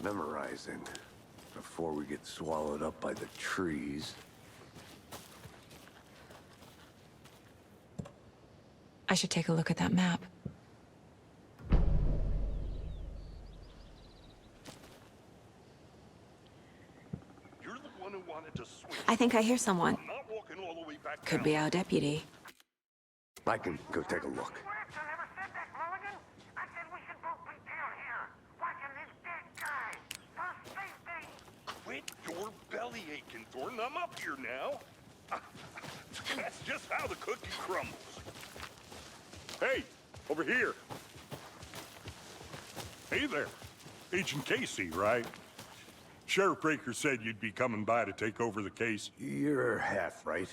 memorizing before we get swallowed up by the trees. I should take a look at that map. You're the one who wanted to switch. I think I hear someone. I'm not walking all the way back Could down. be our deputy. I can go take a look. Wax, I never said that, Mulligan. I said we should both be down here, watching this dead guy. For safety. Quit your belly aching, Thornton. I'm up here now. That's just how the cookie crumbles. Hey, over here. Hey there. Agent Casey, right? Sheriff Breaker said you'd be coming by to take over the case. You're half right.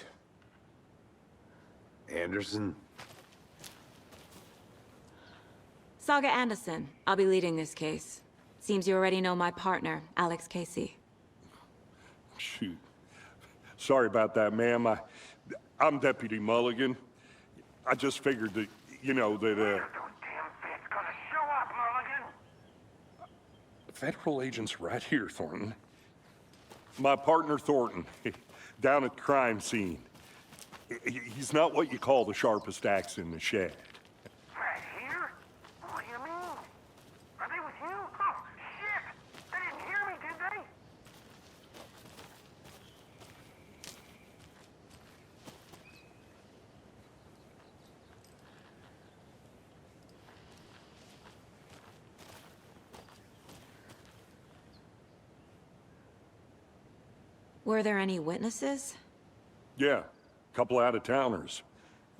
Anderson? Saga Anderson. I'll be leading this case. Seems you already know my partner, Alex Casey. Shoot. Sorry about that, ma'am. I'm Deputy Mulligan. I just figured that, you know, that, Those damn feds gonna show up, Mulligan. federal agent's right here, Thornton. My partner, Thornton, down at the crime scene. He's not what you call the sharpest axe in the shed. Right here? What do you mean? Are they with you? Oh, shit! They didn't hear me, did they? Were there any witnesses? Yeah, a couple out-of-towners.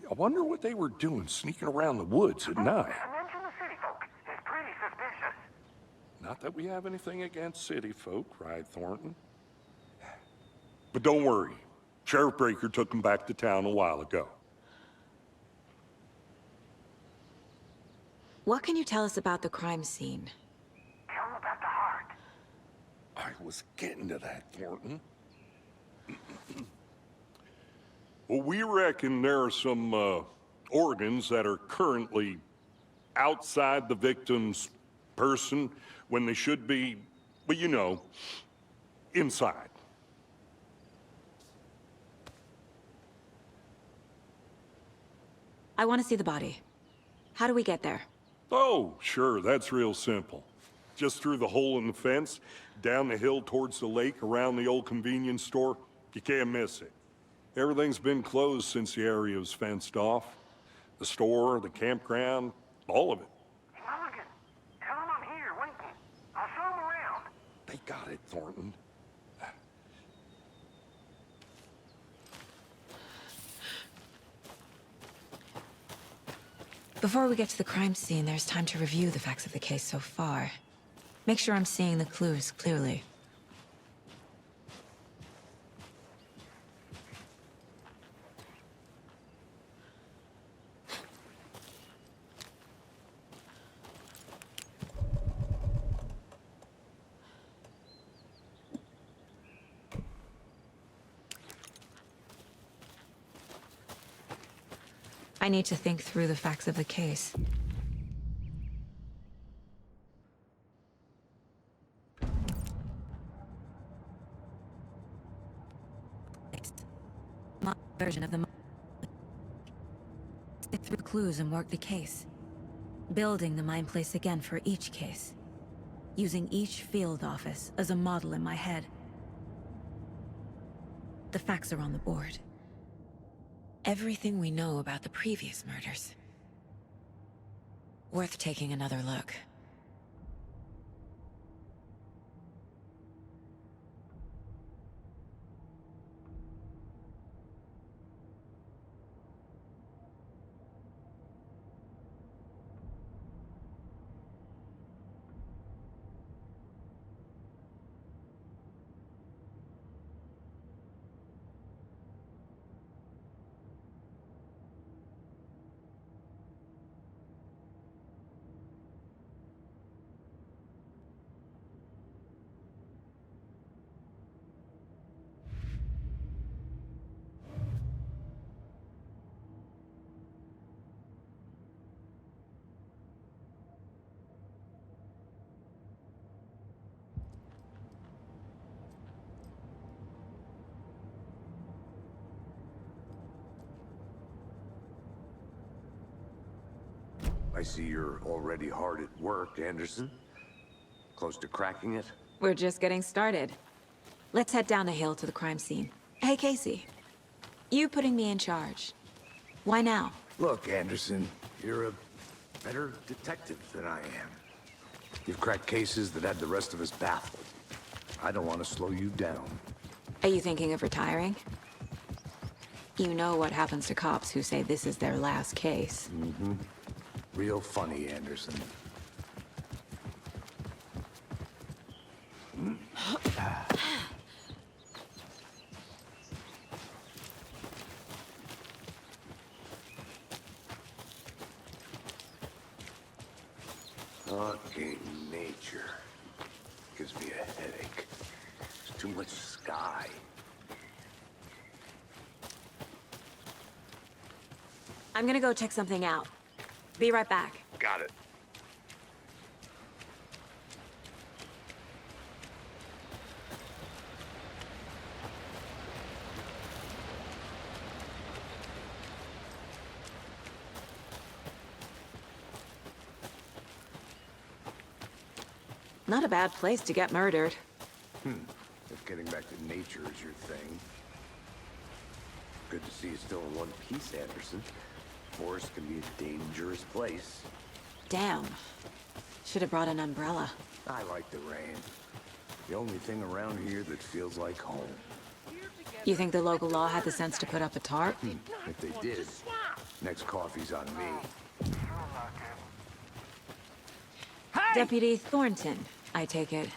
I wonder what they were doing sneaking around the woods at night. Mention the city folk. It's pretty suspicious. Not that we have anything against city folk, right, Thornton? But don't worry. Sheriff Breaker took them back to town a while ago. What can you tell us about the crime scene? Tell them about the heart. I was getting to that, Thornton. Well, we reckon there are some organs that are currently outside the victim's person when they should be, well, you know, inside. I want to see the body. How do we get there? Oh, sure, that's real simple. Just through the hole in the fence, down the hill towards the lake, around the old convenience store. You can't miss it. Everything's been closed since the area was fenced off. The store, the campground, all of it. Hey, Mulligan, tell them I'm here waiting. I'll show them around. They got it, Thornton. Before we get to the crime scene, there's time to review the facts of the case so far. Make sure I'm seeing the clues clearly. I need to think through the facts of the case. My version of the stick through clues and work the case. Building the mind place again for each case. Using each field office as a model in my head. The facts are on the board. Everything we know about the previous murders. Worth taking another look. I see you're already hard at work, Anderson. Close to cracking it? We're just getting started. Let's head down the hill to the crime scene. Hey, Casey. You putting me in charge. Why now? Look, Anderson, you're a better detective than I am. You've cracked cases that had the rest of us baffled. I don't want to slow you down. Are you thinking of retiring? You know what happens to cops who say this is their last case. Real funny, Anderson. Fucking nature. Gives me a headache. There's too much sky. I'm gonna go check something out. Be right back. Got it. Not a bad place to get murdered. If getting back to nature is your thing. Good to see you still in one piece, Anderson. Forest can be a dangerous place. Damn. Should have brought an umbrella. I like the rain. The only thing around here that feels like home. You think the local law had the sense to put up a tarp? If they did, next coffee's on me. Deputy Thornton, I take it.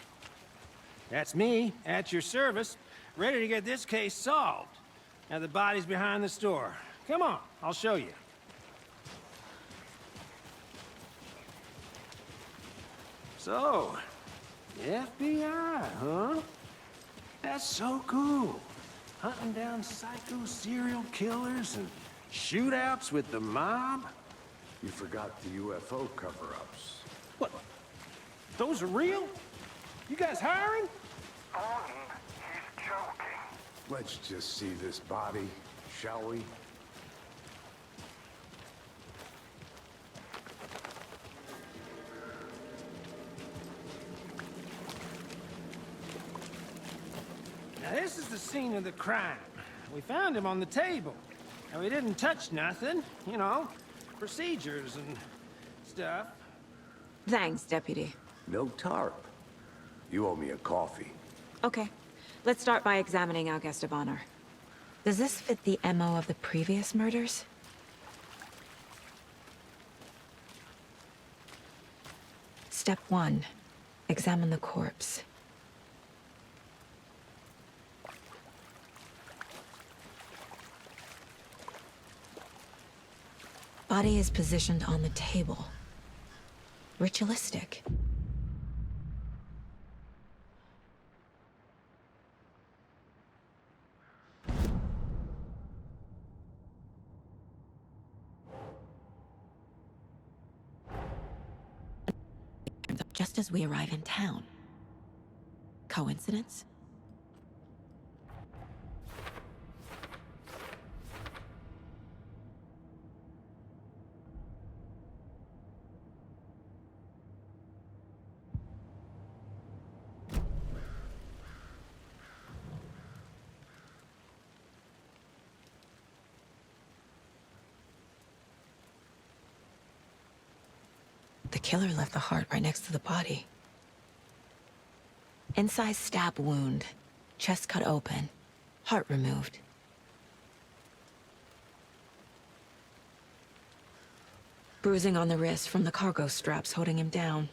That's me, at your service, ready to get this case solved. Now the body's behind the store. Come on, I'll show you. So, FBI, huh? That's so cool. Hunting down psycho serial killers and shootouts with the mob? You forgot the UFO cover-ups. What? Those are real? You guys hiring? Thornton, he's joking. Let's just see this body, shall we? Now this is the scene of the crime. We found him on the table. And we didn't touch nothing, you know, procedures and stuff. Thanks, Deputy. No tarp. You owe me a coffee. Okay. Let's start by examining our guest of honor. Does this fit the MO of the previous murders? Step 1. Examine the corpse. Body is positioned on the table. Ritualistic. Just as we arrive in town. Coincidence? The killer left the heart right next to the body. Incised stab wound. Chest cut open. Heart removed. Bruising on the wrist from the cargo straps holding him down.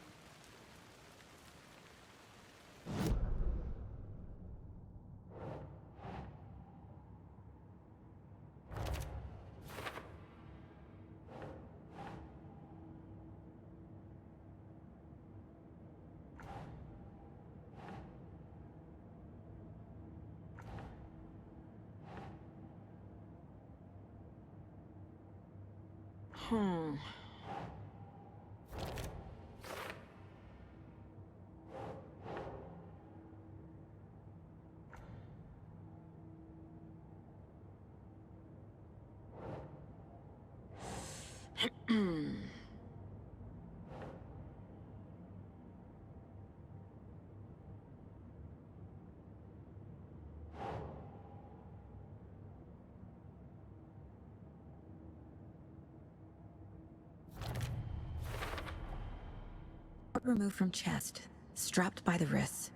removed from chest, strapped by the wrists.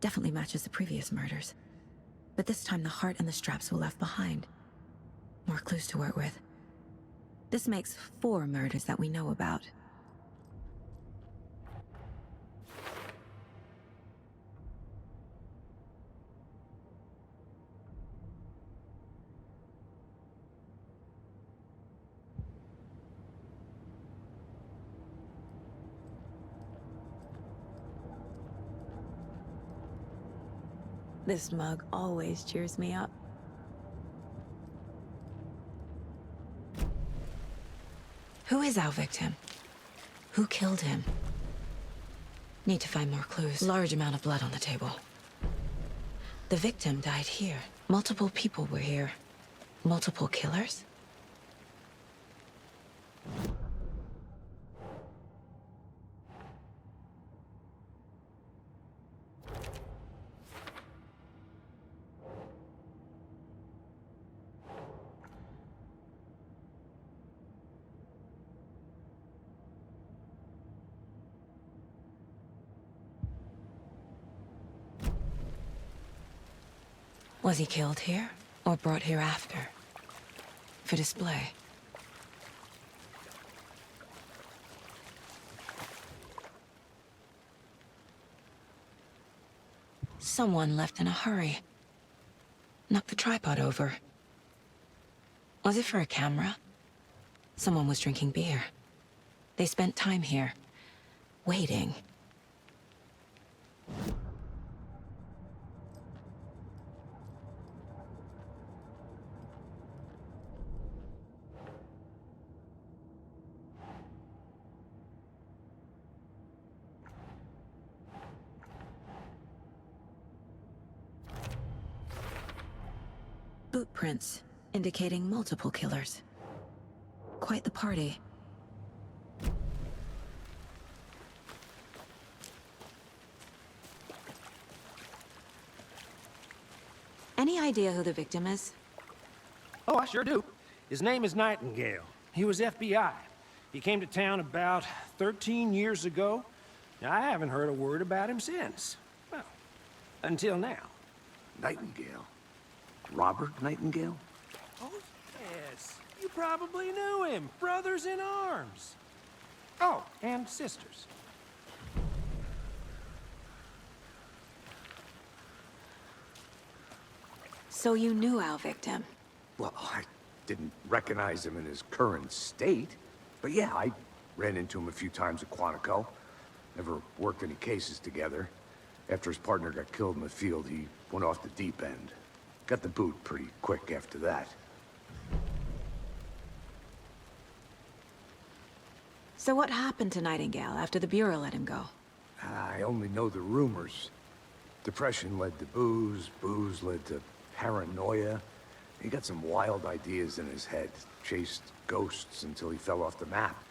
Definitely matches the previous murders. But this time the heart and the straps were left behind. More clues to work with. This makes 4 murders that we know about. This mug always cheers me up. Who is our victim? Who killed him? Need to find more clues. Large amount of blood on the table. The victim died here. Multiple people were here. Multiple killers? Was he killed here, or brought here after? For display? Someone left in a hurry. Knocked the tripod over. Was it for a camera? Someone was drinking beer. They spent time here, waiting. Boot prints, indicating multiple killers. Quite the party. Any idea who the victim is? Oh, I sure do. His name is Nightingale. He was FBI. He came to town about 13 years ago. Now, I haven't heard a word about him since. Well, until now. Nightingale? Robert Nightingale? Oh, yes. You probably knew him. Brothers in arms. Oh, and sisters. So you knew our victim? Well, I didn't recognize him in his current state. But yeah, I ran into him a few times at Quantico. Never worked any cases together. After his partner got killed in the field, he went off the deep end. Got the boot pretty quick after that. So what happened to Nightingale after the Bureau let him go? I only know the rumors. Depression led to booze, booze led to paranoia. He got some wild ideas in his head, chased ghosts until he fell off the map.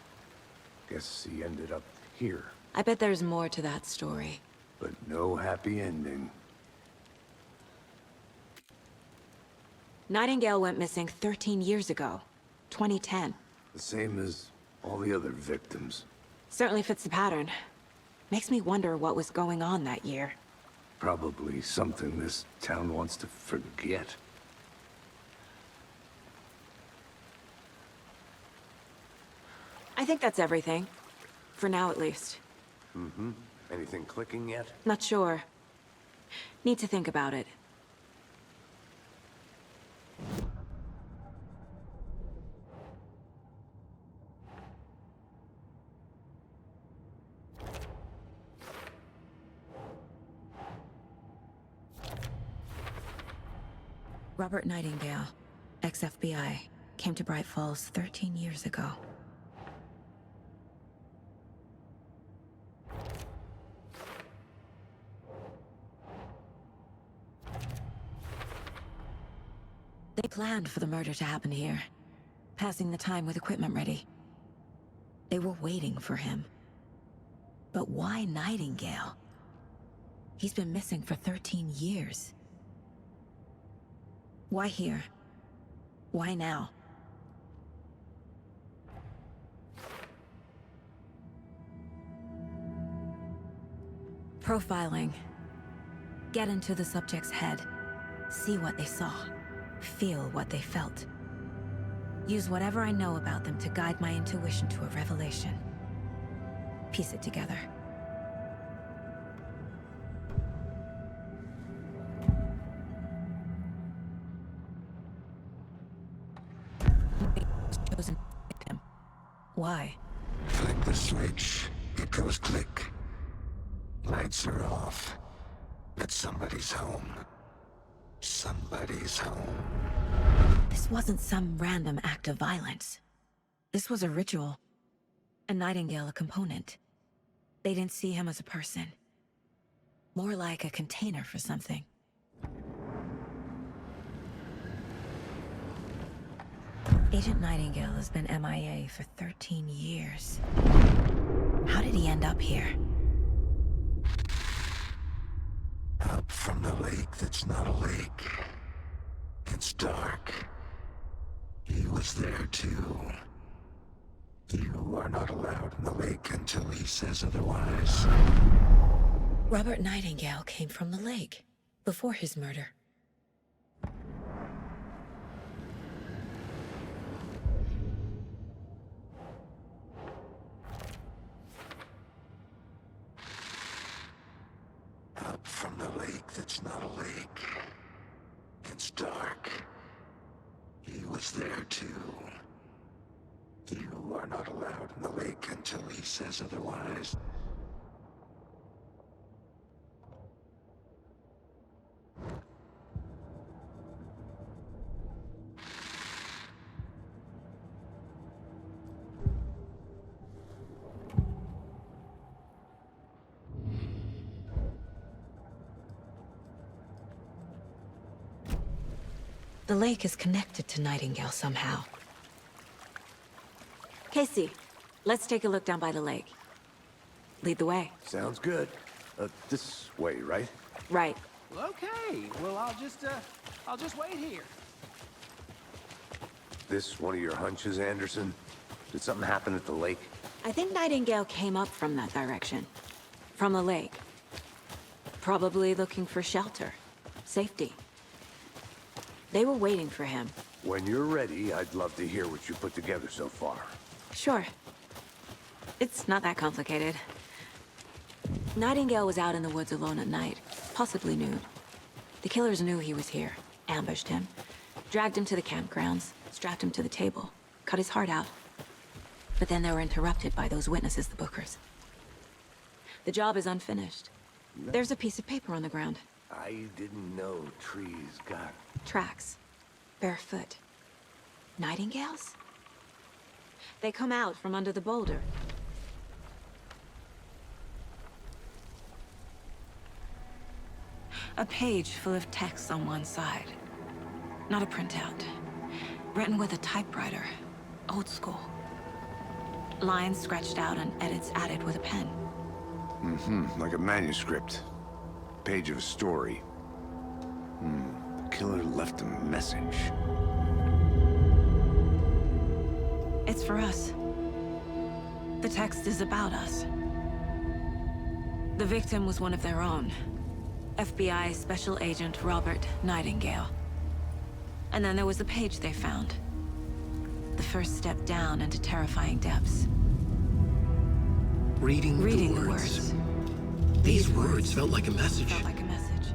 Guess he ended up here, I bet there's more to that story. but no happy ending. Nightingale went missing 13 years ago, 2010. The same as all the other victims. Certainly fits the pattern. Makes me wonder what was going on that year. Probably something this town wants to forget. I think that's everything. For now, at least. Anything clicking yet? Not sure. Need to think about it. Robert Nightingale, ex-FBI, came to Bright Falls 13 years ago. They planned for the murder to happen here, passing the time with equipment ready. They were waiting for him. But why Nightingale? He's been missing for 13 years. Why here? Why now? Profiling. Get into the subject's head. See what they saw. Feel what they felt. Use whatever I know about them to guide my intuition to a revelation. Piece it together. Chosen victim. Why? Flick the switch. It goes click. Lights are off. But somebody's home. Somebody's home. This wasn't some random act of violence. This was a ritual. And Nightingale a component. They didn't see him as a person. More like a container for something. Agent Nightingale has been MIA for 13 years. How did he end up here? Up from the lake that's not a lake. It's dark. He was there too. You are not allowed in the lake until he says otherwise. Robert Nightingale came from the lake, before his murder. Up from the lake that's not a lake. It's dark. He was there too. You are not allowed in the lake until he says otherwise. The lake is connected to Nightingale somehow. Casey, let's take a look down by the lake. Lead the way. Sounds good. This way, right? Right. Okay, well, I'll just wait here. This one of your hunches, Anderson? Did something happen at the lake? I think Nightingale came up from that direction. From the lake. Probably looking for shelter. Safety. They were waiting for him. When you're ready, I'd love to hear what you put together so far. Sure. It's not that complicated. Nightingale was out in the woods alone at night, possibly nude. The killers knew he was here, ambushed him, dragged him to the campgrounds, strapped him to the table, cut his heart out. But then they were interrupted by those witnesses, the Bookers. The job is unfinished. There's a piece of paper on the ground. I didn't know trees got... Tracks. Barefoot. Nightingales? They come out from under the boulder. A page full of text on one side. Not a printout. Written with a typewriter. Old school. Lines scratched out and edits added with a pen. Like a manuscript. Page of a story. The killer left a message. It's for us. The text is about us. The victim was one of their own. FBI Special Agent Robert Nightingale. And then there was the page they found. The first step down into terrifying depths. Reading Reading the words. These words felt like a message. Felt like a message.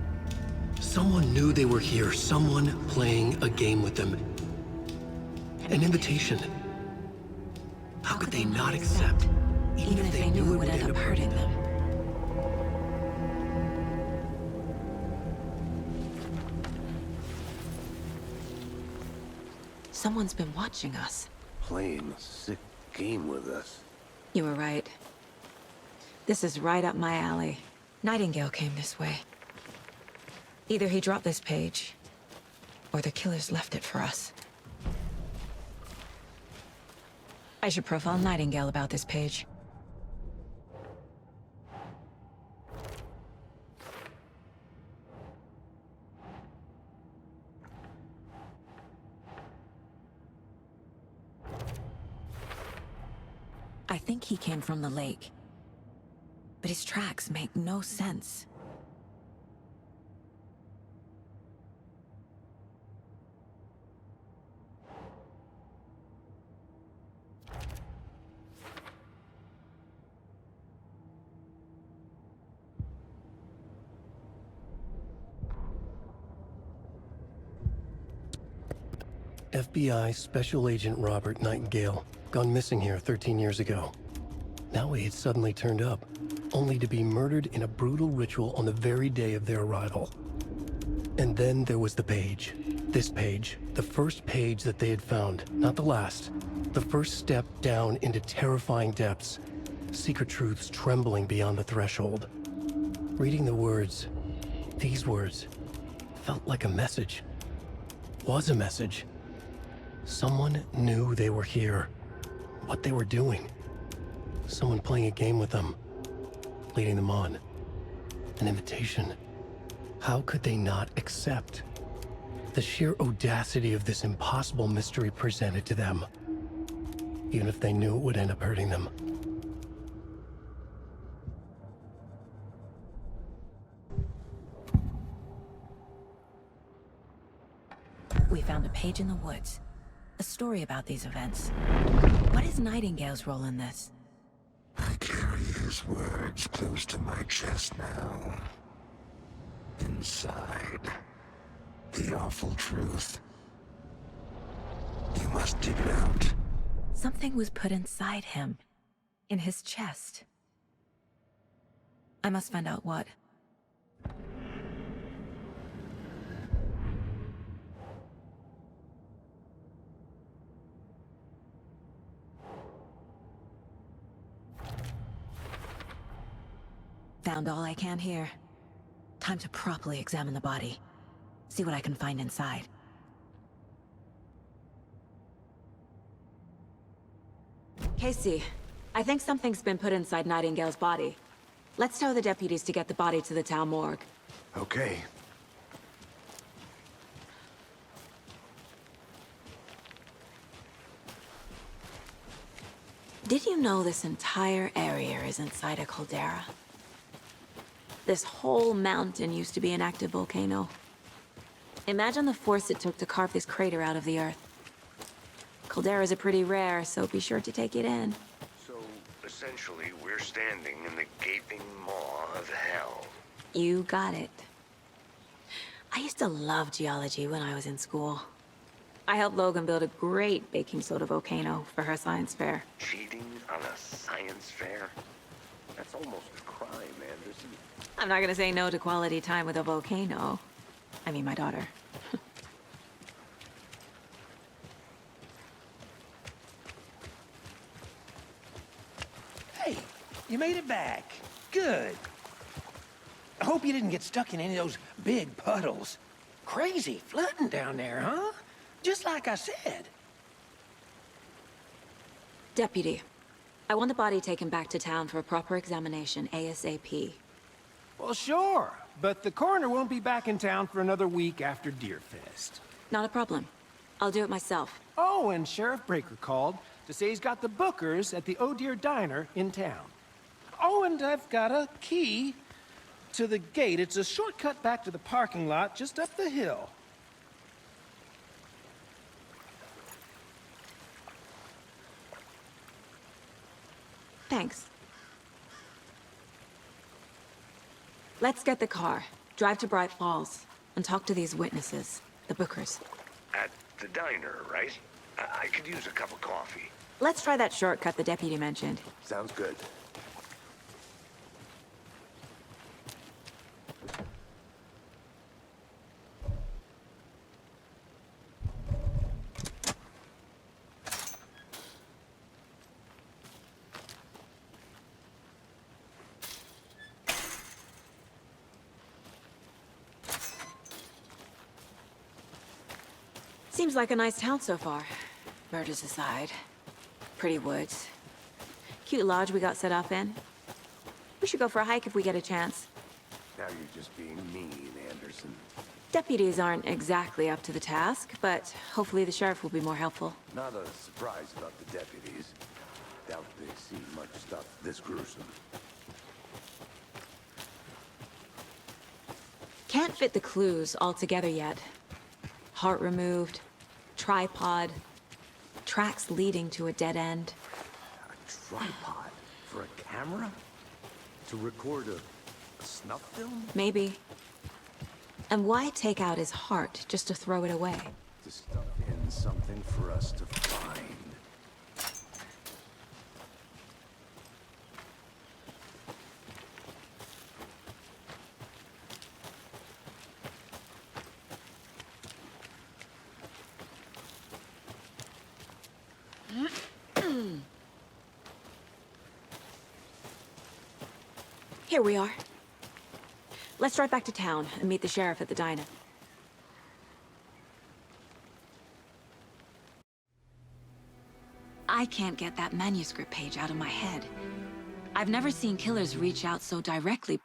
Someone knew they were here, someone playing a game with them. An invitation. How could they not accept, even if they knew it would end up hurting them? Someone's been watching us. Playing a sick game with us. You were right. This is right up my alley. Nightingale came this way. Either he dropped this page, or the killers left it for us. I should profile Nightingale about this page. I think he came from the lake. but his tracks make no sense. FBI Special Agent Robert Nightingale, gone missing here 13 years ago. Now he had suddenly turned up, only to be murdered in a brutal ritual on the very day of their arrival. And then there was the page. This page, the first page that they had found, not the last. The first step down into terrifying depths, secret truths trembling beyond the threshold. Reading the words, these words, felt like a message. Was a message. Someone knew they were here, what they were doing. Someone playing a game with them, leading them on. An invitation. How could they not accept? The sheer audacity of this impossible mystery presented to them, even if they knew it would end up hurting them. We found a page in the woods. A story about these events. What is Nightingale's role in this? I carry his words close to my chest now. Inside, the awful truth. You must dig it out. Something was put inside him. In his chest. I must find out what. Found all I can here. Time to properly examine the body. See what I can find inside. Casey, I think something's been put inside Nightingale's body. Let's tell the deputies to get the body to the town morgue. Okay. Did you know this entire area is inside a caldera? This whole mountain used to be an active volcano. Imagine the force it took to carve this crater out of the earth. Calderas are pretty rare, so be sure to take it in. So, essentially, we're standing in the gaping maw of hell. You got it. I used to love geology when I was in school. I helped Logan build a great baking soda volcano for her science fair. Cheating on a science fair? That's almost a crime, Anderson. I'm not gonna say no to quality time with a volcano. I mean, my daughter. Hey, you made it back. Good. I hope you didn't get stuck in any of those big puddles. Crazy flooding down there, huh? Just like I said. Deputy, I want the body taken back to town for a proper examination ASAP. Well, sure. But the coroner won't be back in town for another week after Deerfest. Not a problem. I'll do it myself. Oh, and Sheriff Breaker called to say he's got the Bookers at the Oh Deer Diner in town. Oh, and I've got a key to the gate. It's a shortcut back to the parking lot just up the hill. Thanks. Let's get the car, drive to Bright Falls, and talk to these witnesses, the Bookers. At the diner, right? I could use a cup of coffee. Let's try that shortcut the deputy mentioned. Sounds good. Seems like a nice town so far. Murders aside. Pretty woods. Cute lodge we got set up in. We should go for a hike if we get a chance. Now you're just being mean, Anderson. Deputies aren't exactly up to the task, but hopefully the sheriff will be more helpful. Not a surprise about the deputies. Doubt they've seen much stuff this gruesome. can't fit the clues all together yet. Heart removed, tripod, tracks leading to a dead end. A tripod for a camera? To record a snuff film? Maybe. And why take out his heart just to throw it away? To stuff in something for us to find. Here we are. Let's drive back to town and meet the sheriff at the diner. I can't get that manuscript page out of my head. I've never seen killers reach out so directly